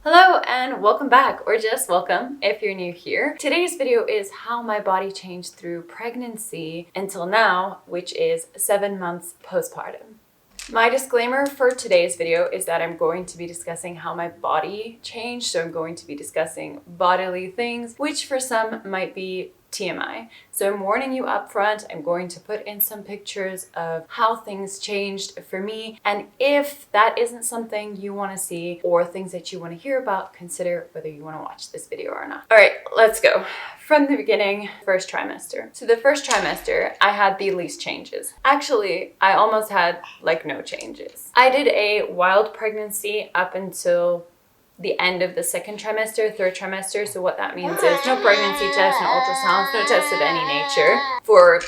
Hello and welcome back, or just welcome if you're new here. Today's video is how my body changed through pregnancy until now, which is 7 months postpartum. My disclaimer for today's video is that I'm going to be discussing how my body changed, so I'm going to be discussing bodily things, which for some might be TMI. So I'm warning you up front. I'm going to put in some pictures of how things changed for me, and if that isn't something you want to see or things that you want to hear about, consider whether you want to watch this video or not. All right, let's go. From the beginning, first trimester. So the first trimester, I had the least changes. Actually, I almost had like no changes. I did a wild pregnancy up until the end of the second trimester, third trimester. So what that means is no pregnancy tests, no ultrasounds, no tests of any nature for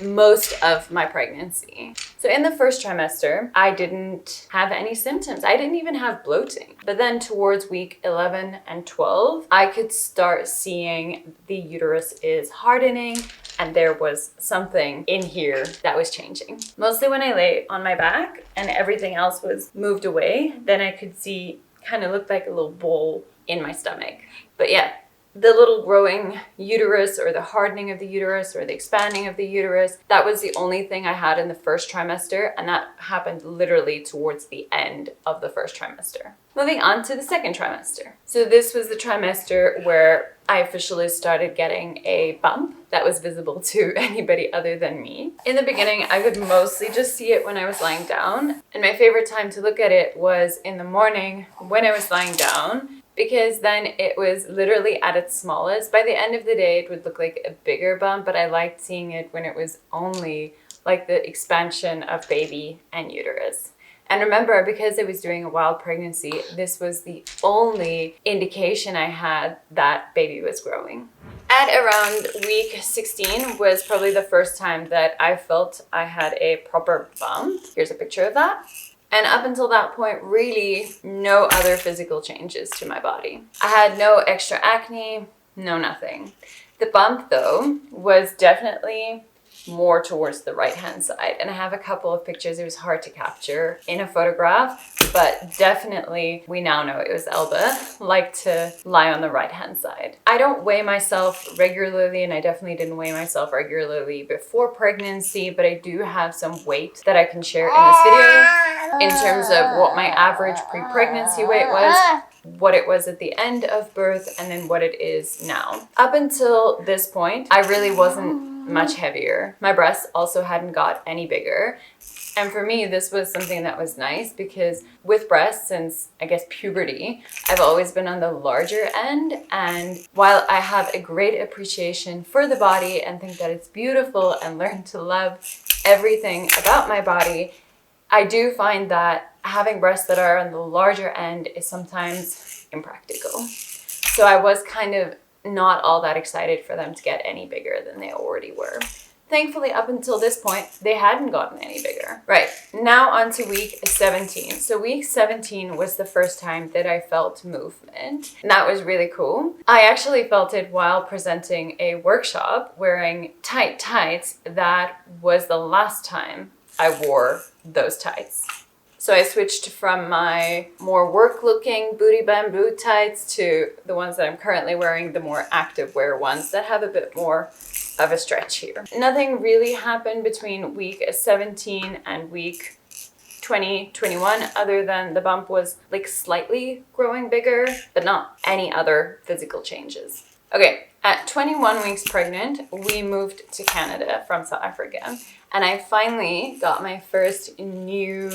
most of my pregnancy. So in the first trimester, I didn't have any symptoms. I didn't even have bloating. But then towards week 11 and 12, I could start seeing the uterus is hardening and there was something in here that was changing. Mostly when I lay on my back and everything else was moved away, then I could see kind of looked like a little bowl in my stomach. But yeah, the little growing uterus or the hardening of the uterus or the expanding of the uterus, that was the only thing I had in the first trimester, and that happened literally towards the end of the first trimester. Moving on to the second trimester. So this was the trimester where I officially started getting a bump that was visible to anybody other than me. In the beginning, I could mostly just see it when I was lying down, and my favorite time to look at it was in the morning when I was lying down, because then it was literally at its smallest. By the end of the day, it would look like a bigger bump, but I liked seeing it when it was only like the expansion of baby and uterus. And remember, because I was doing a wild pregnancy, this was the only indication I had that baby was growing. At around week 16 was probably the first time that I felt I had a proper bump. Here's a picture of that. And up until that point, really no other physical changes to my body. I had no extra acne, no nothing. The bump though was definitely more towards the right-hand side. And I have a couple of pictures. It was hard to capture in a photograph, but definitely we now know it was Elba, liked to lie on the right-hand side. I don't weigh myself regularly, and I definitely didn't weigh myself regularly before pregnancy, but I do have some weight that I can share in this video in terms of what my average pre-pregnancy weight was, what it was at the end of birth, and then what it is now. Up until this point, I really wasn't much heavier. My breasts also hadn't got any bigger. And for me, this was something that was nice because with breasts, since I guess puberty, I've always been on the larger end. And while I have a great appreciation for the body and think that it's beautiful and learn to love everything about my body, I do find that having breasts that are on the larger end is sometimes impractical. So I was kind of not all that excited for them to get any bigger than they already were. Thankfully, up until this point, they hadn't gotten any bigger. Right, now on to week 17. So week 17 was the first time that I felt movement, and that was really cool. I actually felt it while presenting a workshop wearing tight tights. That was the last time I wore those tights. So I switched from my more work-looking booty bamboo tights to the ones that I'm currently wearing, the more active wear ones that have a bit more of a stretch here. Nothing really happened between week 17 and week 20, 21, other than the bump was like slightly growing bigger, but not any other physical changes. Okay, at 21 weeks pregnant, we moved to Canada from South Africa, and I finally got my first new,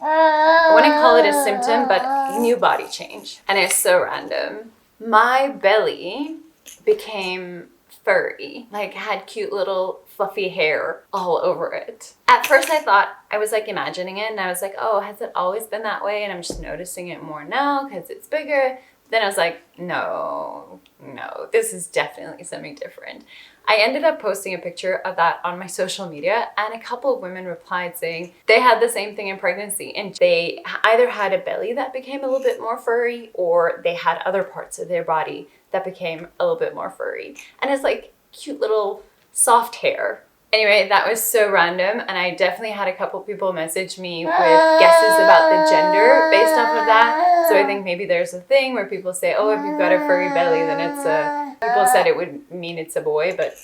I wouldn't call it a symptom, but new body change. And it's so random. My belly became furry, like had cute little fluffy hair all over it. At first I thought, I was like imagining it, and I was like, oh, has it always been that way? And I'm just noticing it more now because it's bigger. Then I was like, no, this is definitely something different. I ended up posting a picture of that on my social media, and a couple of women replied saying they had the same thing in pregnancy, and they either had a belly that became a little bit more furry, or they had other parts of their body that became a little bit more furry. And it's like cute little soft hair. Anyway, that was so random, and I definitely had a couple people message me with guesses about the gender based off of that. So I think maybe there's a thing where people say, oh, if you've got a furry belly, then it's a... People said it would mean it's a boy, but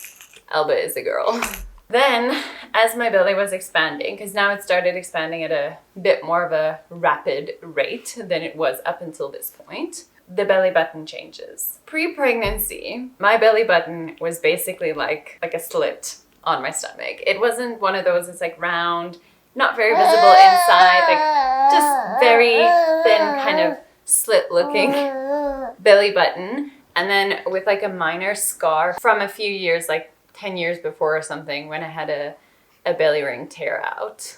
Alba is a girl. Then, as my belly was expanding, because now it started expanding at a bit more of a rapid rate than it was up until this point, the belly button changes. Pre-pregnancy, my belly button was basically like a slit on my stomach. It wasn't one of those, it's like round, not very visible inside, like just very thin kind of slit looking belly button. And then with like a minor scar from a few years, like 10 years before or something, when I had a belly ring tear out.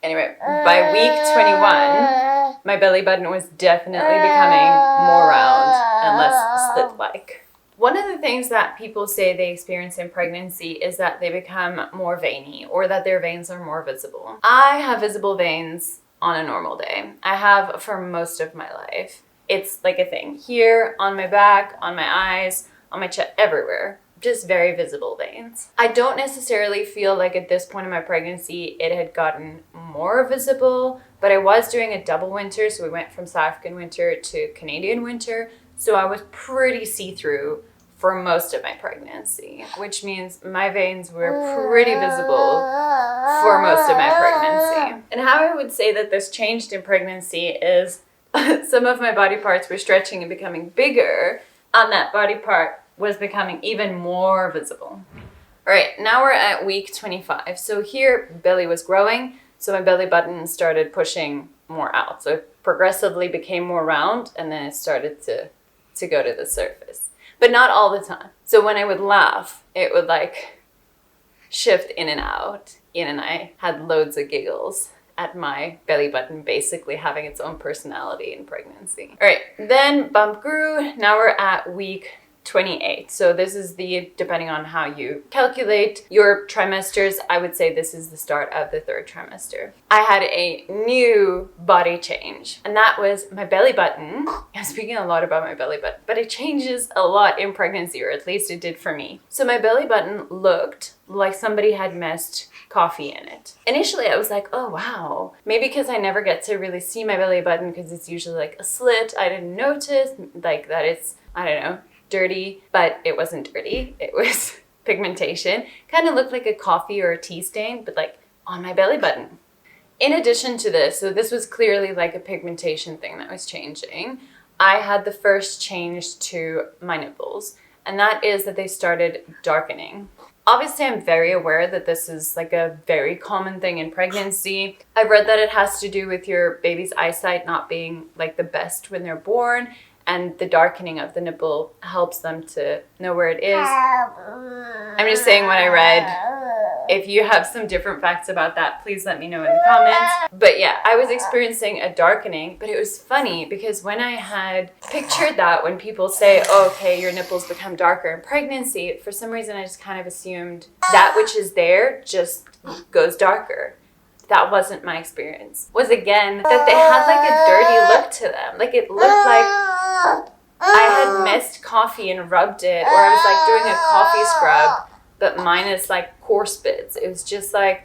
Anyway, by week 21, my belly button was definitely becoming more round and less slit-like. One of the things that people say they experience in pregnancy is that they become more veiny or that their veins are more visible. I have visible veins on a normal day. I have for most of my life. It's like a thing here, on my back, on my eyes, on my chest, everywhere. Just very visible veins. I don't necessarily feel like at this point in my pregnancy it had gotten more visible, but I was doing a double winter, so we went from South African winter to Canadian winter, so I was pretty see-through for most of my pregnancy, which means my veins were pretty visible for most of my pregnancy. And how I would say that this changed in pregnancy is some of my body parts were stretching and becoming bigger, and that body part was becoming even more visible. All right, now we're at week 25. So here, belly was growing, so my belly button started pushing more out. So it progressively became more round, and then it started to go to the surface. But not all the time. So when I would laugh, it would like shift in and out. Ian and I had loads of giggles at my belly button basically having its own personality in pregnancy. All right, then bump grew. Now we're at week 28. So this is depending on how you calculate your trimesters, I would say this is the start of the third trimester. I had a new body change, and that was my belly button. I'm speaking a lot about my belly button, but it changes a lot in pregnancy, or at least it did for me. So my belly button looked like somebody had messed coffee in it. Initially, I was like, oh, wow. Maybe because I never get to really see my belly button because it's usually like a slit. I didn't notice like that it's, I don't know, dirty, but it wasn't dirty. It was pigmentation. Kind of looked like a coffee or a tea stain, but like on my belly button. In addition to this, so this was clearly like a pigmentation thing that was changing, I had the first change to my nipples, and that is that they started darkening. Obviously, I'm very aware that this is like a very common thing in pregnancy. I've read that it has to do with your baby's eyesight not being like the best when they're born, and the darkening of the nipple helps them to know where it is. I'm just saying what I read. If you have some different facts about that, please let me know in the comments. But yeah, I was experiencing a darkening, but it was funny because when I had pictured that, when people say, oh, okay, your nipples become darker in pregnancy, for some reason I just kind of assumed that which is there just goes darker. That wasn't my experience. Was again that they had like a dirty look to them. Like it looked like I had missed coffee and rubbed it, or I was like doing a coffee scrub, but minus like coarse bits. It was just like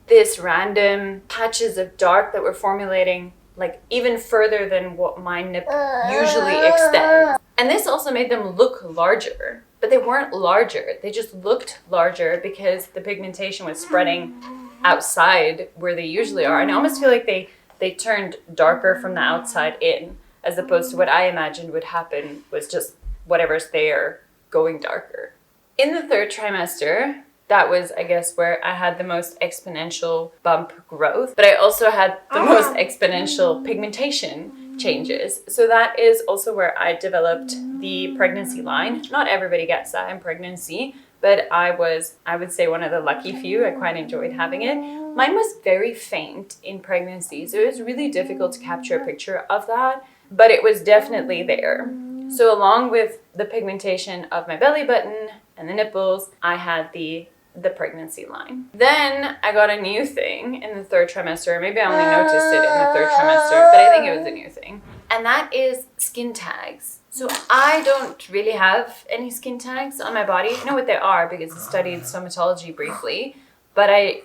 this random patches of dark that were formulating like even further than what my nip usually extends. And this also made them look larger, but they weren't larger. They just looked larger because the pigmentation was spreading outside where they usually are. And I almost feel like they turned darker from the outside in, as opposed to what I imagined would happen was just whatever's there going darker. In the third trimester, that was, I guess, where I had the most exponential bump growth, but I also had the most exponential pigmentation changes. So that is also where I developed the pregnancy line. Not everybody gets that in pregnancy, but I would say, one of the lucky few. I quite enjoyed having it. Mine was very faint in pregnancy, so it was really difficult to capture a picture of that, but it was definitely there. So along with the pigmentation of my belly button and the nipples, I had the pregnancy line. Then I got a new thing in the third trimester. Maybe I only noticed it in the third trimester, but I think it was a new thing. And that is skin tags. So I don't really have any skin tags on my body. I know what they are because I studied somatology briefly, but I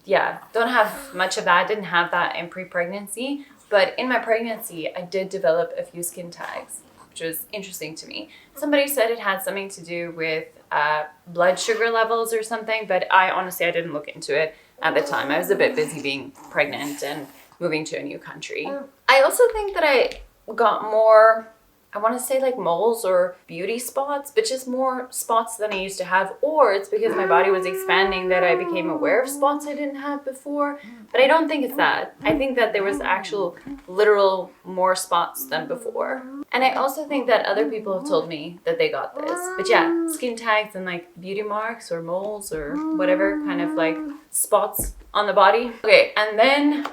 don't have much of that. I didn't have that in pre-pregnancy. But in my pregnancy, I did develop a few skin tags, which was interesting to me. Somebody said it had something to do with blood sugar levels or something, but I didn't look into it at the time. I was a bit busy being pregnant and moving to a new country. I also think that I got more, I want to say like moles or beauty spots, but just more spots than I used to have, or it's because my body was expanding that I became aware of spots I didn't have before. But I don't think it's that. I think that there was actual literal more spots than before. And I also think that other people have told me that they got this. But yeah, skin tags and like beauty marks or moles or whatever kind of like spots on the body. Okay, and then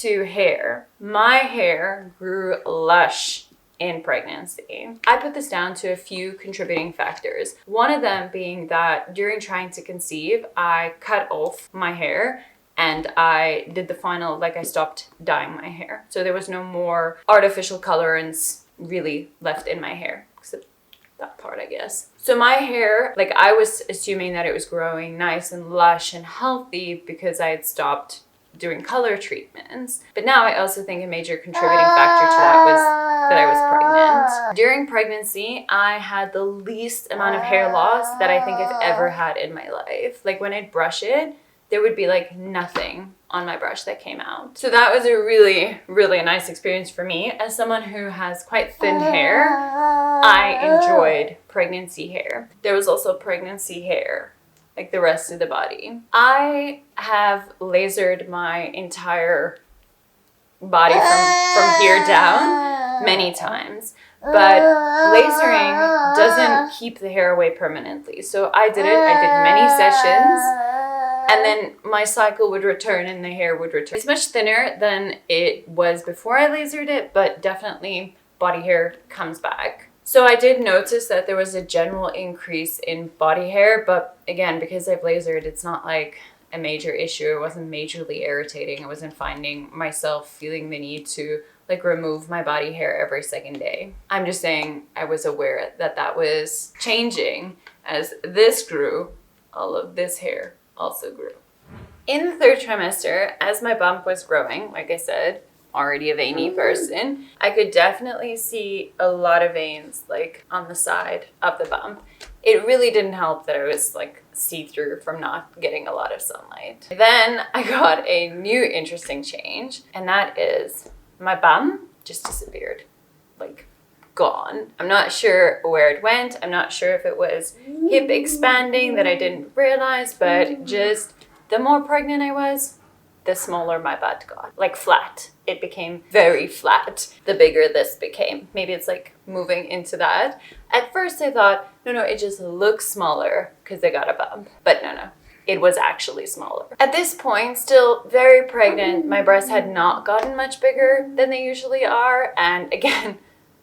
to hair. My hair grew lush in pregnancy. I put this down to a few contributing factors. One of them being that during trying to conceive, I cut off my hair and I did the final, like I stopped dyeing my hair. So there was no more artificial colorants really left in my hair, except that part, I guess. So my hair, like I was assuming that it was growing nice and lush and healthy because I had stopped doing color treatments. But now I also think a major contributing factor to that was that I was pregnant. During pregnancy, I had the least amount of hair loss that I think I've ever had in my life. Like when I'd brush it, there would be like nothing on my brush that came out. So that was a really, really nice experience for me. As someone who has quite thin hair, I enjoyed pregnancy hair. There was also pregnancy hair, like the rest of the body. I have lasered my entire body from here down many times, but lasering doesn't keep the hair away permanently. So I did many sessions, and then my cycle would return and the hair would return. It's much thinner than it was before I lasered it, but definitely body hair comes back. So I did notice that there was a general increase in body hair, but again, because I've lasered, it's not like a major issue. It wasn't majorly irritating. I wasn't finding myself feeling the need to like remove my body hair every second day. I'm just saying I was aware that that was changing. As this grew, all of this hair also grew. In the third trimester, as my bump was growing, like I said, already a veiny person, I could definitely see a lot of veins like on the side of the bump. It really didn't help that I was like see-through from not getting a lot of sunlight. Then I got a new interesting change, and that is my bum just disappeared, like gone. I'm not sure where it went. I'm not sure if it was hip expanding that I didn't realize, but just the more pregnant I was, the smaller my butt got, like flat. It became very flat the bigger this became. Maybe it's like moving into that. At first I thought, no, it just looks smaller because I got a bump. But no, it was actually smaller. At this point, still very pregnant, my breasts had not gotten much bigger than they usually are. And again,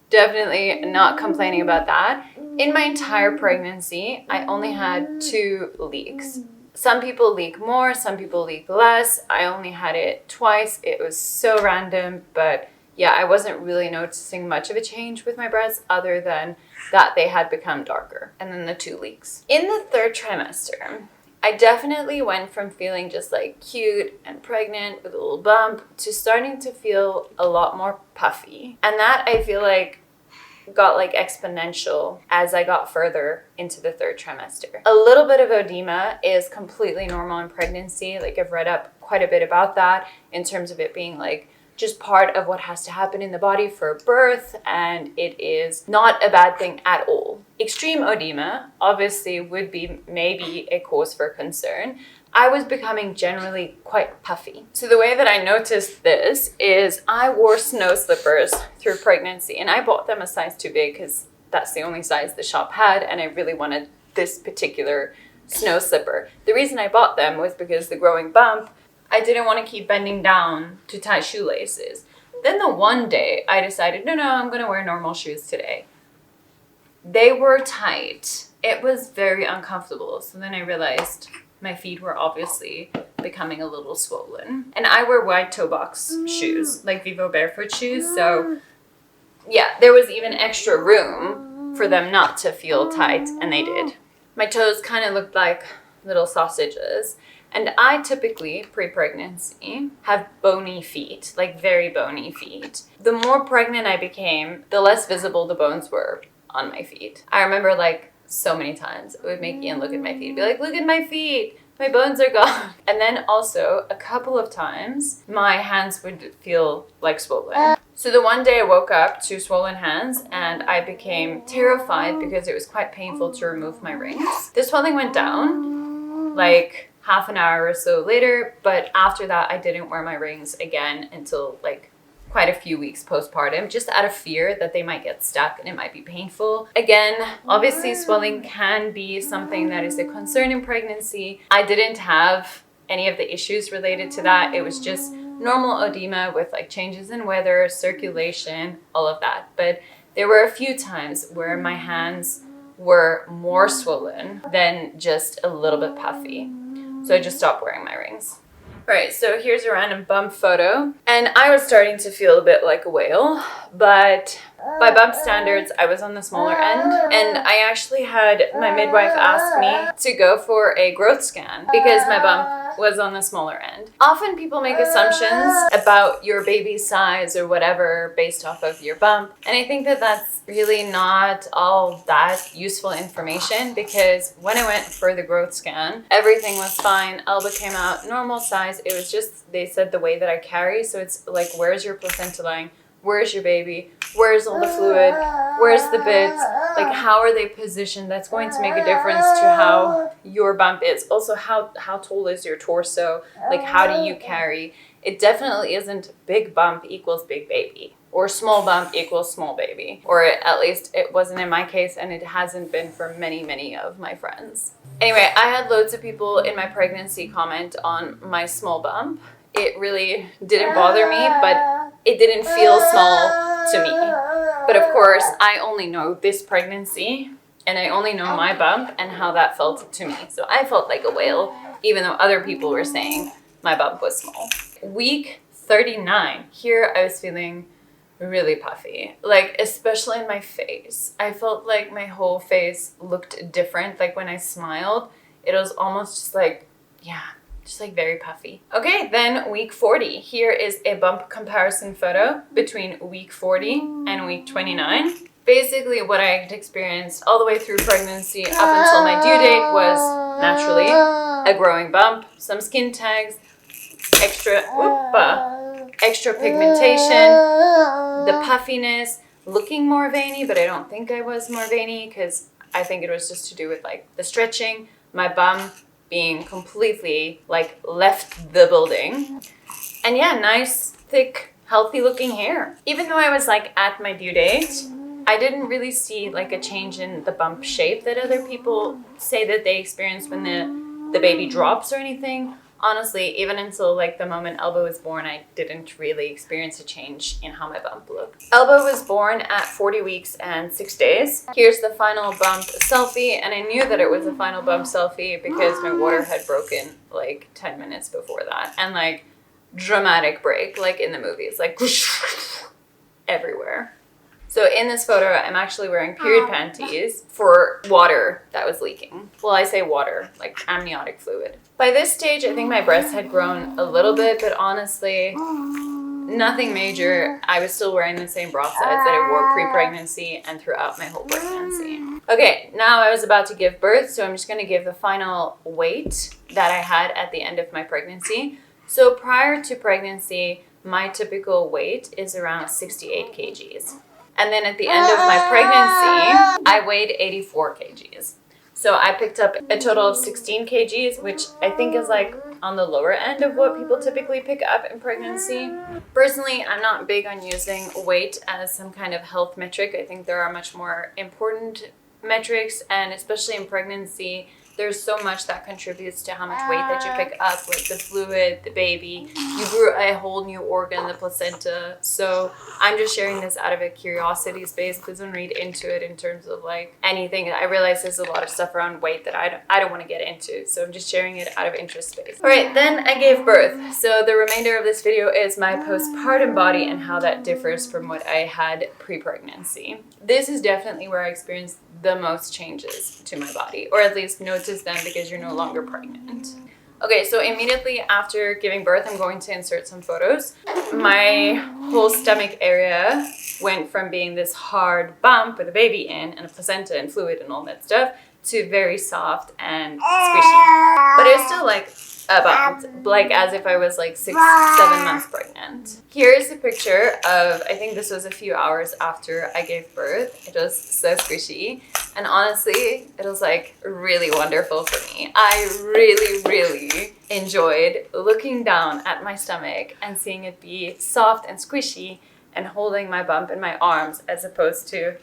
definitely not complaining about that. In my entire pregnancy, I only had 2 leaks. Some people leak more, some people leak less. I only had it twice. It was so random, but yeah, I wasn't really noticing much of a change with my breasts other than that they had become darker. And then the 2 leaks. In the third trimester, I definitely went from feeling just like cute and pregnant with a little bump to starting to feel a lot more puffy. And that I feel like got like exponential as I got further into the third trimester. A little bit of edema is completely normal in pregnancy. Like I've read up quite a bit about that in terms of it being like just part of what has to happen in the body for birth, and it is not a bad thing at all. Extreme edema obviously would be maybe a cause for concern. I was becoming generally quite puffy. So the way that I noticed this is I wore snow slippers through pregnancy, and I bought them a size too big because that's the only size the shop had, and I really wanted this particular snow slipper. The reason I bought them was because the growing bump, I didn't want to keep bending down to tie shoelaces. Then the one day I decided, no, I'm going to wear normal shoes today. They were tight. It was very uncomfortable. So then I realized my feet were obviously becoming a little swollen. And I wear wide toe box shoes, like Vivo barefoot shoes. So yeah, there was even extra room for them not to feel tight, and they did. My toes kind of looked like little sausages. And I typically, pre-pregnancy, have bony feet, like very bony feet. The more pregnant I became, the less visible the bones were on my feet. I remember like so many times it would make Ian look at my feet, be like, look at my feet, my bones are gone. And then also a couple of times my hands would feel like swollen. So the one day I woke up to swollen hands and I became terrified because it was quite painful to remove my rings. The swelling went down like half an hour or so later, but after that I didn't wear my rings again until like quite a few weeks postpartum, just out of fear that they might get stuck and it might be painful. Again, obviously swelling can be something that is a concern in pregnancy. I didn't have any of the issues related to that. It was just normal edema with like changes in weather, circulation, all of that. But there were a few times where my hands were more swollen than just a little bit puffy. So I just stopped wearing my rings. All right, so here's a random bump photo. And I was starting to feel a bit like a whale, but by bump standards, I was on the smaller end. And I actually had my midwife ask me to go for a growth scan because my bump was on the smaller end. Often people make assumptions about your baby's size or whatever based off of your bump. And I think that that's really not all that useful information, because when I went for the growth scan, everything was fine. Elbow came out normal size. It was just, they said the way that I carry. So it's like, where's your placenta lying? Where's your baby? Where's all the fluid? Where's the bits? Like, how are they positioned? That's going to make a difference to how your bump is. Also, how tall is your torso? Like, how do you carry? It definitely isn't big bump equals big baby, or small bump equals small baby. Or at least it wasn't in my case, and it hasn't been for many, many of my friends. Anyway, I had loads of people in my pregnancy comment on my small bump. It really didn't bother me, but it didn't feel small to me. But of course, I only know this pregnancy, and I only know my bump and how that felt to me. So I felt like a whale, even though other people were saying my bump was small. Week 39, here I was feeling really puffy, like especially in my face. I felt like my whole face looked different. Like when I smiled, it was almost just like, yeah, just like very puffy. Okay, then week 40. Here is a bump comparison photo between week 40 and week 29. Basically what I had experienced all the way through pregnancy up until my due date was naturally a growing bump, some skin tags, extra pigmentation, the puffiness, looking more veiny, but I don't think I was more veiny because I think it was just to do with like the stretching, my bum being completely like left the building. And yeah, nice, thick, healthy looking hair. Even though I was like at my due date, I didn't really see like a change in the bump shape that other people say that they experience when the baby drops or anything. Honestly, even until like the moment Elbow was born, I didn't really experience a change in how my bump looked. Elbow was born at 40 weeks and 6 days. Here's the final bump selfie, and I knew that it was a final bump selfie because my water had broken like 10 minutes before that. And like dramatic break, like in the movies, like everywhere. So in this photo, I'm actually wearing period panties for water that was leaking. Well, I say water, like amniotic fluid. By this stage, I think my breasts had grown a little bit, but honestly, nothing major. I was still wearing the same bra size that I wore pre-pregnancy and throughout my whole pregnancy. Okay, now I was about to give birth, so I'm just gonna give the final weight that I had at the end of my pregnancy. So prior to pregnancy, my typical weight is around 68 kgs. And then at the end of my pregnancy, I weighed 84 kgs. So I picked up a total of 16 kgs, which I think is like on the lower end of what people typically pick up in pregnancy. Personally, I'm not big on using weight as some kind of health metric. I think there are much more important metrics, and especially in pregnancy, there's so much that contributes to how much weight that you pick up, like the fluid, the baby. You grew a whole new organ, the placenta. So I'm just sharing this out of a curiosity space. Please don't read into it in terms of like anything. I realize there's a lot of stuff around weight that I don't want to get into. So I'm just sharing it out of interest space. All right, then I gave birth. So the remainder of this video is my postpartum body and how that differs from what I had pre-pregnancy. This is definitely where I experienced the most changes to my body, or at least notice them because you're no longer pregnant. Okay, so immediately after giving birth, I'm going to insert some photos. My whole stomach area went from being this hard bump with a baby in and a placenta and fluid and all that stuff to very soft and squishy. But it was still like a bump, like as if I was like 6-7 months pregnant. Here's a picture of, I think this was a few hours after I gave birth. It was so squishy. And honestly, it was like really wonderful for me. I really enjoyed looking down at my stomach and seeing it be soft and squishy and holding my bump in my arms as opposed to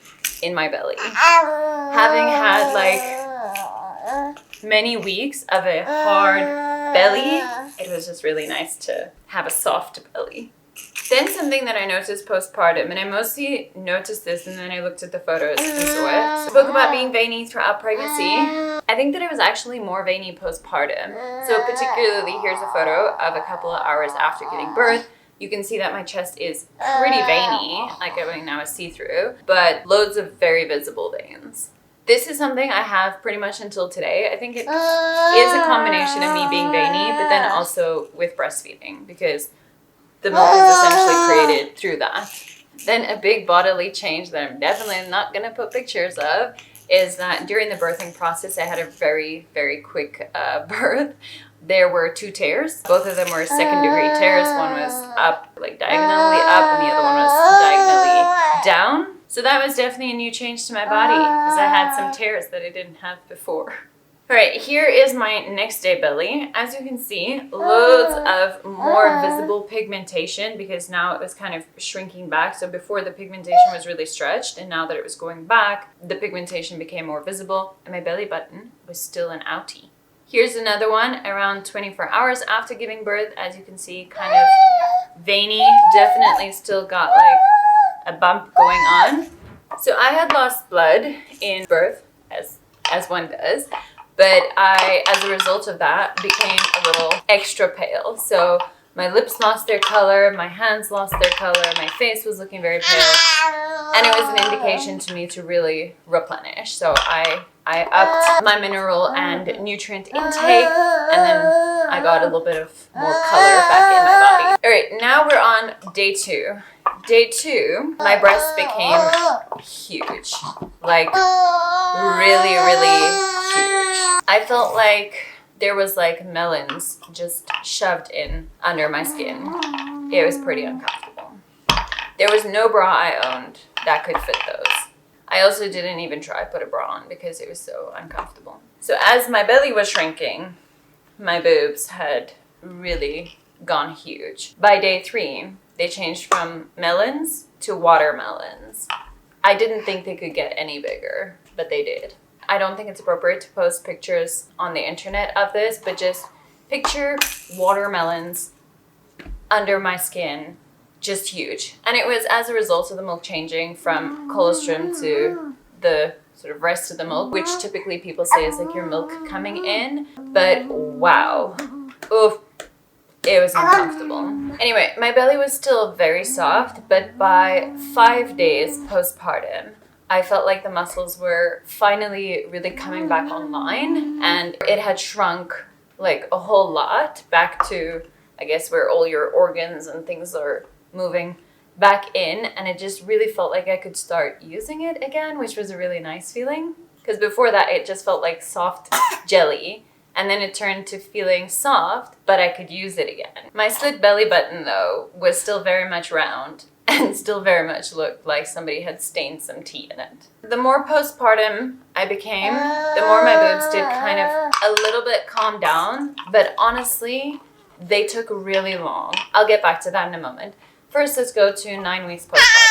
in my belly. Having had like many weeks of a hard belly, it was just really nice to have a soft belly. Then something that I noticed postpartum, and I mostly noticed this and then I looked at the photos and saw it. I spoke about being veiny throughout pregnancy. I think that I was actually more veiny postpartum. So particularly here's a photo of a couple of hours after giving birth. You can see that my chest is pretty veiny, like everything now is see-through, but loads of very visible veins. This is something I have pretty much until today. I think it is a combination of me being veiny, but then also with breastfeeding, because the milk is essentially created through that. Then a big bodily change that I'm definitely not going to put pictures of is that during the birthing process, I had a very quick birth. There were 2 tears. Both of them were 2nd-degree tears. One was up, like diagonally up, and the other one was diagonally down. So that was definitely a new change to my body, because I had some tears that I didn't have before. All right, here is my next day belly. As you can see, loads of more visible pigmentation, because now it was kind of shrinking back. So before the pigmentation was really stretched, and now that it was going back, the pigmentation became more visible, and my belly button was still an outie. Here's another one around 24 hours after giving birth. As you can see, kind of veiny, definitely still got like a bump going on. So I had lost blood in birth, as one does, but I, as a result of that, became a little extra pale. So my lips lost their color, my hands lost their color, my face was looking very pale, and it was an indication to me to really replenish. So I upped my mineral and nutrient intake, and then I got a little bit of more color back in my body. All right, now we're on day 2. Day 2, my breasts became huge, like really huge. I felt like there was like melons just shoved in under my skin. It was pretty uncomfortable. There was no bra I owned that could fit those. I also didn't even try to put a bra on because it was so uncomfortable. So as my belly was shrinking, my boobs had really gone huge. By day 3, they changed from melons to watermelons. I didn't think they could get any bigger, but they did. I don't think it's appropriate to post pictures on the internet of this, but just picture watermelons under my skin, just huge. And it was as a result of the milk changing from colostrum to the sort of rest of the milk, which typically people say is like your milk coming in, but wow. Oof. It was uncomfortable. Anyway, my belly was still very soft, but by 5 days postpartum, I felt like the muscles were finally really coming back online, and it had shrunk like a whole lot back to, I guess, where all your organs and things are moving back in, and it just really felt like I could start using it again, which was a really nice feeling. Because before that, it just felt like soft jelly. And then it turned to feeling soft, but I could use it again. My slit belly button, though, was still very much round and still very much looked like somebody had stained some tea in it. The more postpartum I became, the more my boobs did kind of a little bit calm down, but honestly, they took really long. I'll get back to that in a moment. First, let's go to 9 weeks postpartum.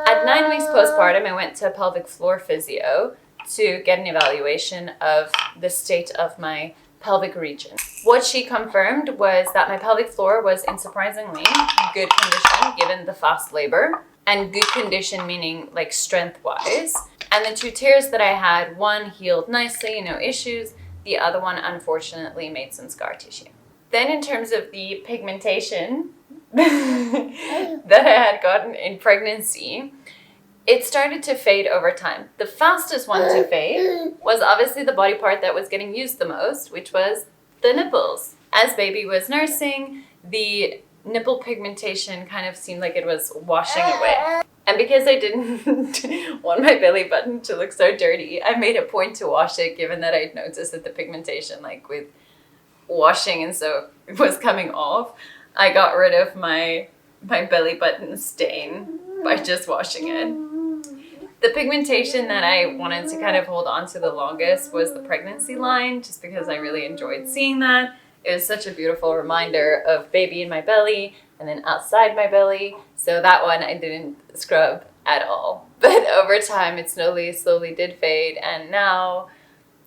At 9 weeks postpartum, I went to a pelvic floor physio to get an evaluation of the state of my pelvic region. What she confirmed was that my pelvic floor was in surprisingly good condition given the fast labor, and good condition meaning like strength-wise. And the 2 tears that I had, one healed nicely, no issues. The other one unfortunately made some scar tissue. Then in terms of the pigmentation that I had gotten in pregnancy, it started to fade over time. The fastest one to fade was obviously the body part that was getting used the most, which was the nipples. As baby was nursing, the nipple pigmentation kind of seemed like it was washing away. And because I didn't want my belly button to look so dirty, I made a point to wash it, given that I'd noticed that the pigmentation, like with washing and so it was coming off. I got rid of my belly button stain by just washing it. The pigmentation that I wanted to kind of hold on to the longest was the pregnancy line, just because I really enjoyed seeing that. It was such a beautiful reminder of baby in my belly and then outside my belly. So that one I didn't scrub at all. But over time, it slowly did fade. And now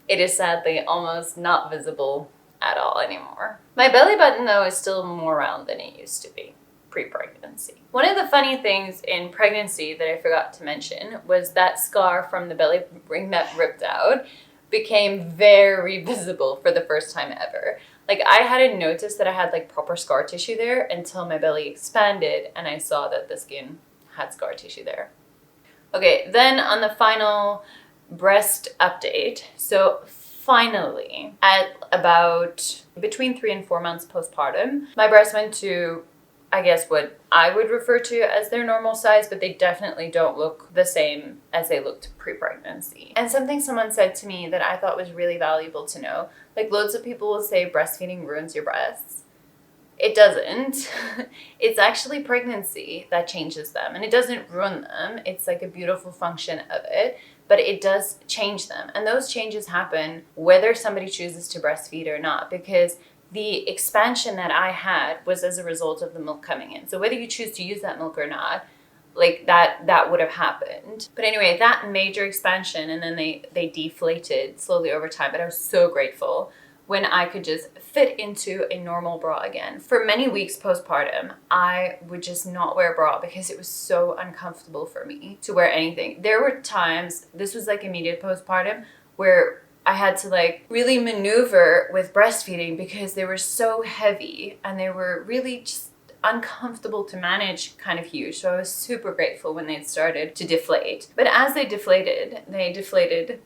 it is sadly almost not visible at all anymore. My belly button, though, is still more round than it used to be pre-pregnancy. One of the funny things in pregnancy that I forgot to mention was that scar from the belly ring that ripped out became very visible for the first time ever. Like, I hadn't noticed that I had like proper scar tissue there until my belly expanded and I saw that the skin had scar tissue there. Okay, then on the final breast update. So finally, at about between 3 and 4 months postpartum, my breast went to, I guess, what I would refer to as their normal size, but they definitely don't look the same as they looked pre-pregnancy. And something someone said to me that I thought was really valuable to know, like loads of people will say breastfeeding ruins your breasts. It doesn't. It's actually pregnancy that changes them, and it doesn't ruin them. It's like a beautiful function of it, but it does change them. And those changes happen whether somebody chooses to breastfeed or not, because the expansion that I had was as a result of the milk coming in. So whether you choose to use that milk or not, like that would have happened. But anyway, that major expansion, and then they deflated slowly over time. But I was so grateful when I could just fit into a normal bra again. For many weeks postpartum, I would just not wear a bra because it was so uncomfortable for me to wear anything. There were times, this was like immediate postpartum, where I had to like really maneuver with breastfeeding because they were so heavy and they were really just uncomfortable to manage, kind of huge. So I was super grateful when they started to deflate. But as they deflated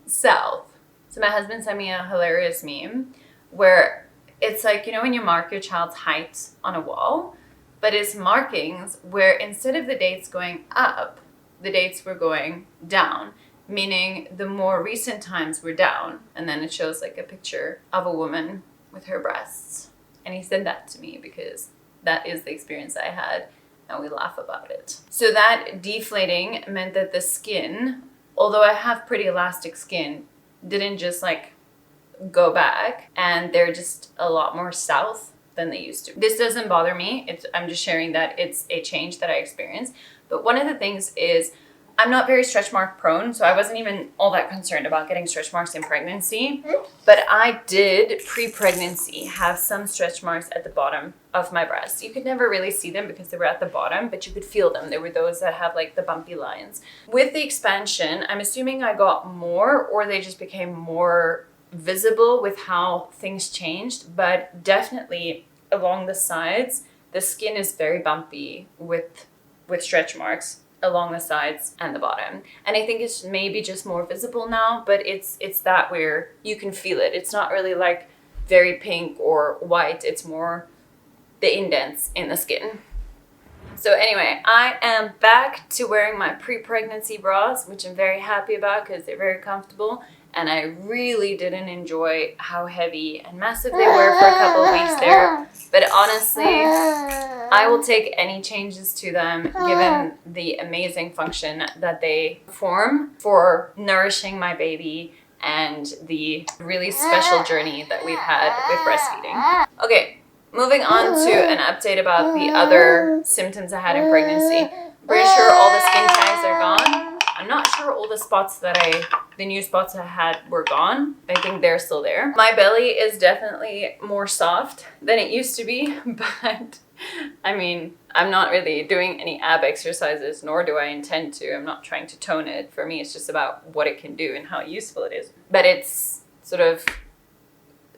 south. So my husband sent me a hilarious meme where it's like, you know, when you mark your child's height on a wall, but it's markings where instead of the dates going up, the dates were going down. Meaning the more recent times were down, and then it shows like a picture of a woman with her breasts. And he said that to me because that is the experience I had, and we laugh about it. So that deflating meant that the skin, although I have pretty elastic skin, didn't just like go back, and they're just a lot more south than they used to. This doesn't bother me. I'm just sharing that it's a change that I experienced. But one of the things is, I'm not very stretch mark prone, so I wasn't even all that concerned about getting stretch marks in pregnancy. But I did pre-pregnancy have some stretch marks at the bottom of my breast. You could never really see them because they were at the bottom, but you could feel them. There were those that have like the bumpy lines. With the expansion, I'm assuming I got more, or they just became more visible with how things changed. But definitely along the sides, the skin is very bumpy with stretch marks along the sides and the bottom. And I think it's maybe just more visible now, but it's that where you can feel it. It's not really like very pink or white. It's more the indents in the skin. So anyway, I am back to wearing my pre-pregnancy bras, which I'm very happy about because they're very comfortable. And I really didn't enjoy how heavy and massive they were for a couple of weeks there. But honestly, I will take any changes to them given the amazing function that they perform for nourishing my baby and the really special journey that we've had with breastfeeding. Okay, moving on to an update about the other symptoms I had in pregnancy. Pretty sure all the skin tags are gone. I'm not sure all the spots the new spots I had were gone. I think they're still there. My belly is definitely more soft than it used to be, but I mean, I'm not really doing any ab exercises, nor do I intend to. I'm not trying to tone it. For me, it's just about what it can do and how useful it is. But it's sort of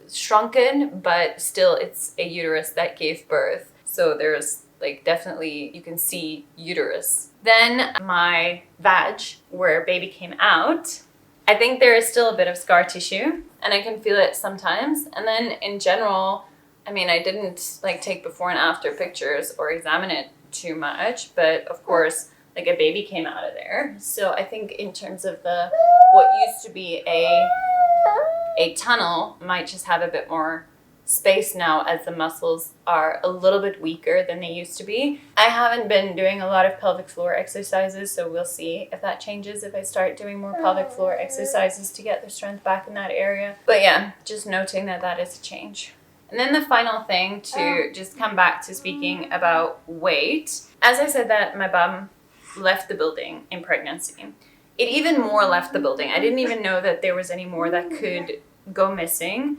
shrunken, but still it's a uterus that gave birth. So there's like definitely you can see uterus. Then my vag, where baby came out, I think there is still a bit of scar tissue and I can feel it sometimes. And then in general, I mean, I didn't like take before and after pictures or examine it too much, but of course, like a baby came out of there. So I think in terms of what used to be a tunnel might just have a bit more space now as the muscles are a little bit weaker than they used to be. I haven't been doing a lot of pelvic floor exercises, so we'll see if that changes if I start doing more pelvic floor exercises to get the strength back in that area. But yeah, just noting that that is a change. And then the final thing, to just come back to speaking about weight. As I said that my bum left the building in pregnancy. It even more left the building. I didn't even know that there was any more that could go missing,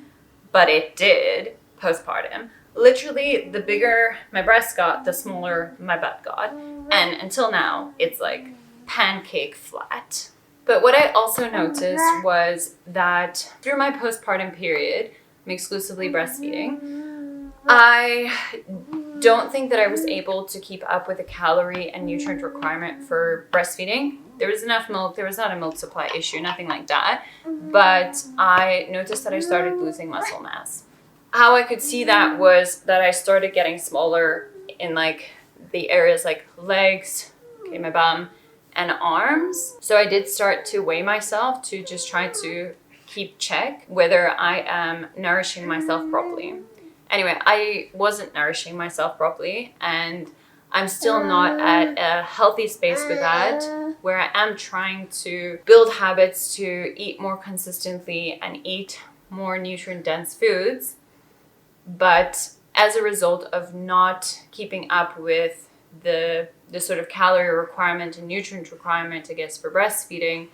but it did postpartum. Literally, the bigger my breast got, the smaller my butt got. And until now, it's like pancake flat. But what I also noticed was that through my postpartum period, I'm exclusively breastfeeding, I don't think that I was able to keep up with the calorie and nutrient requirement for breastfeeding. There was enough milk, there was not a milk supply issue, nothing like that. But I noticed that I started losing muscle mass. How I could see that was that I started getting smaller in like the areas like legs, okay, my bum, and arms. So I did start to weigh myself to just try to keep check whether I am nourishing myself properly. Anyway, I wasn't nourishing myself properly, and I'm still not at a healthy space with that, where I am trying to build habits to eat more consistently and eat more nutrient-dense foods. But as a result of not keeping up with the sort of calorie requirement and nutrient requirement, I guess, for breastfeeding,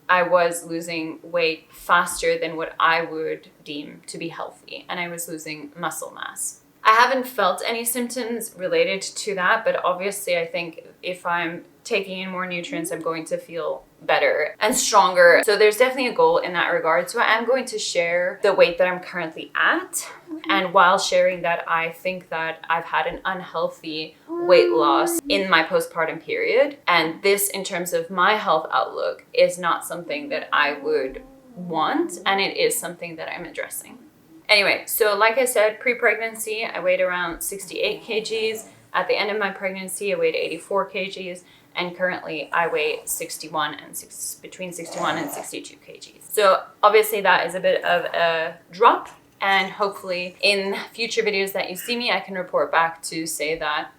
I was losing weight faster than what I would deem to be healthy, and I was losing muscle mass. I haven't felt any symptoms related to that, but obviously I think if I'm taking in more nutrients, I'm going to feel better and stronger. So there's definitely a goal in that regard. So I am going to share the weight that I'm currently at. And while sharing that, I think that I've had an unhealthy weight loss in my postpartum period. And this, in terms of my health outlook, is not something that I would want. And it is something that I'm addressing. Anyway, so like I said, pre-pregnancy, I weighed around 68 kgs. At the end of my pregnancy, I weighed 84 kgs. And currently I weigh between 61 and 62 kgs. So obviously that is a bit of a drop. And hopefully in future videos that you see me, I can report back to say that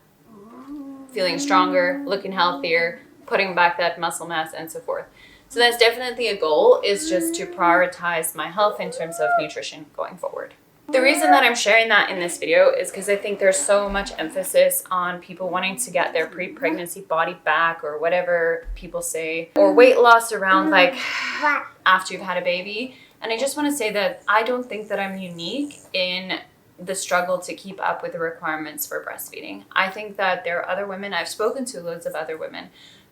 feeling stronger, looking healthier, putting back that muscle mass and so forth. So that's definitely a goal, is just to prioritize my health in terms of nutrition going forward. The reason that I'm sharing that in this video is because I think there's so much emphasis on people wanting to get their pre-pregnancy body back, or whatever people say, or weight loss around like after you've had a baby. And I just want to say that I don't think that I'm unique in the struggle to keep up with the requirements for breastfeeding. I think that there are other women, I've spoken to loads of other women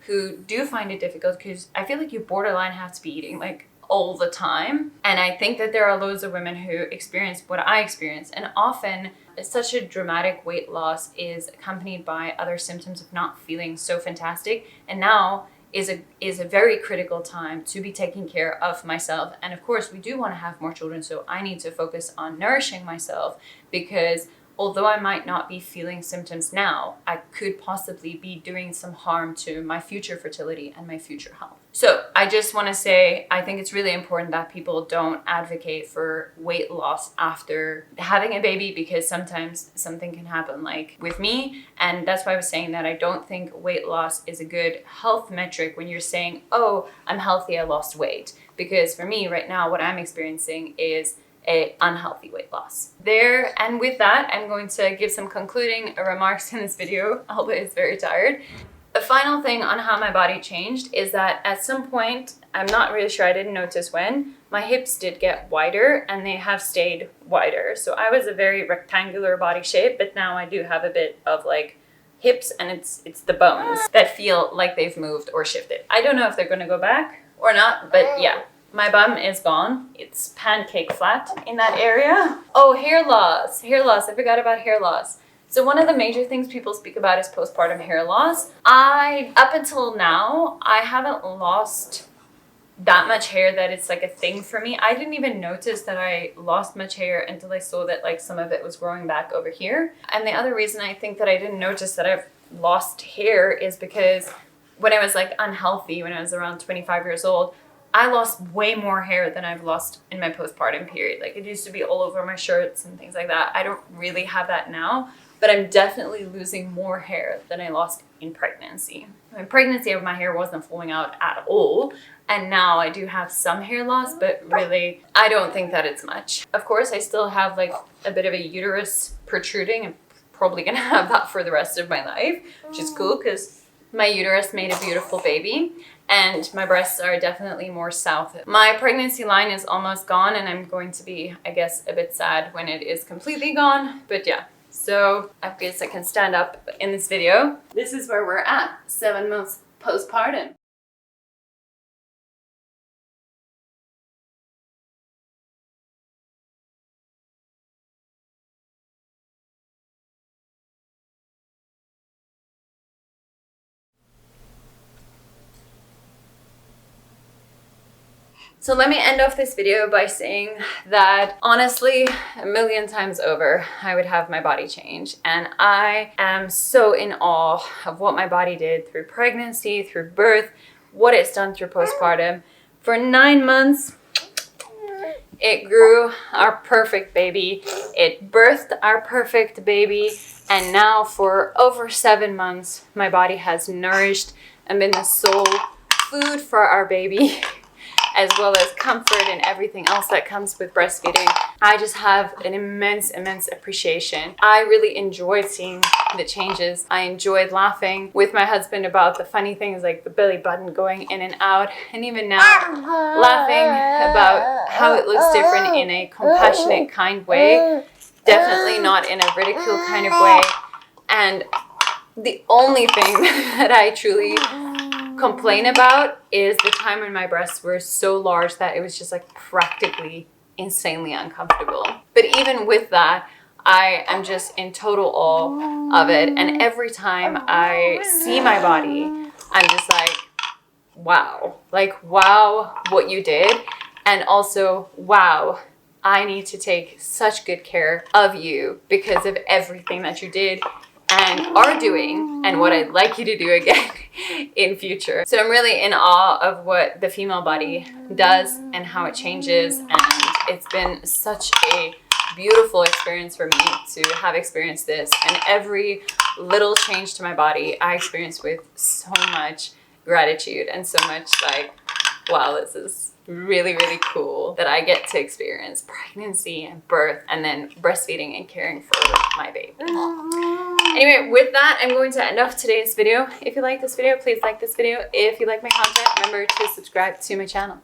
who do find it difficult, because I feel like you borderline have to be eating like all the time. And I think that there are loads of women who experience what I experience. And often such a dramatic weight loss is accompanied by other symptoms of not feeling so fantastic. And now is a very critical time to be taking care of myself. And of course, we do want to have more children, so I need to focus on nourishing myself, because although I might not be feeling symptoms now, I could possibly be doing some harm to my future fertility and my future health. So I just want to say, I think it's really important that people don't advocate for weight loss after having a baby, because sometimes something can happen, like with me. And that's why I was saying that I don't think weight loss is a good health metric when you're saying, oh, I'm healthy, I lost weight. Because for me right now, what I'm experiencing is a unhealthy weight loss. There, and with that, I'm going to give some concluding remarks in this video, although it's very tired. The final thing on how my body changed is that at some point, I'm not really sure, I didn't notice when, my hips did get wider, and they have stayed wider. So I was a very rectangular body shape, but now I do have a bit of like hips, and it's the bones that feel like they've moved or shifted. I don't know if they're gonna go back or not, but yeah. My bum is gone. It's pancake flat in that area. Oh, hair loss. Hair loss. I forgot about hair loss. So one of the major things people speak about is postpartum hair loss. Up until now, I haven't lost that much hair that it's like a thing for me. I didn't even notice that I lost much hair until I saw that like some of it was growing back over here. And the other reason I think that I didn't notice that I've lost hair is because when I was like unhealthy, when I was around 25 years old, I lost way more hair than I've lost in my postpartum period. Like it used to be all over my shirts and things like that. I don't really have that now, but I'm definitely losing more hair than I lost in pregnancy. In pregnancy, my hair wasn't falling out at all. And now I do have some hair loss, but really, I don't think that it's much. Of course, I still have like a bit of a uterus protruding. I'm probably gonna have that for the rest of my life, which is cool because my uterus made a beautiful baby. And my breasts are definitely more south. My pregnancy line is almost gone, and I'm going to be, I guess, a bit sad when it is completely gone. But yeah, so I guess I can stand up in this video. This is where we're at, 7 months postpartum. So let me end off this video by saying that honestly, a million times over, I would have my body change. And I am so in awe of what my body did through pregnancy, through birth, what it's done through postpartum. For 9 months, it grew our perfect baby. It birthed our perfect baby. And now for over 7 months, my body has nourished and been the sole food for our baby, as well as comfort and everything else that comes with breastfeeding. I just have an immense appreciation. I really enjoyed seeing the changes. I enjoyed laughing with my husband about the funny things like the belly button going in and out, and even now laughing about how it looks different in a compassionate, kind way, definitely not in a ridicule kind of way. And the only thing that I truly complain about is the time when my breasts were so large that it was just like practically insanely uncomfortable. But even with that, I am just in total awe of it. And every time I see my body, I'm just like, wow, what you did. And also, wow, I need to take such good care of you because of everything that you did and are doing, and what I'd like you to do again in future. So I'm really in awe of what the female body does and how it changes, and it's been such a beautiful experience for me to have experienced this, and every little change to my body I experience with so much gratitude and so much like, wow, this is really cool that I get to experience pregnancy and birth and then breastfeeding and caring for my baby. Anyway, with that, I'm going to end off today's video. If you like this video, please like this video. If you like my content, remember to subscribe to my channel.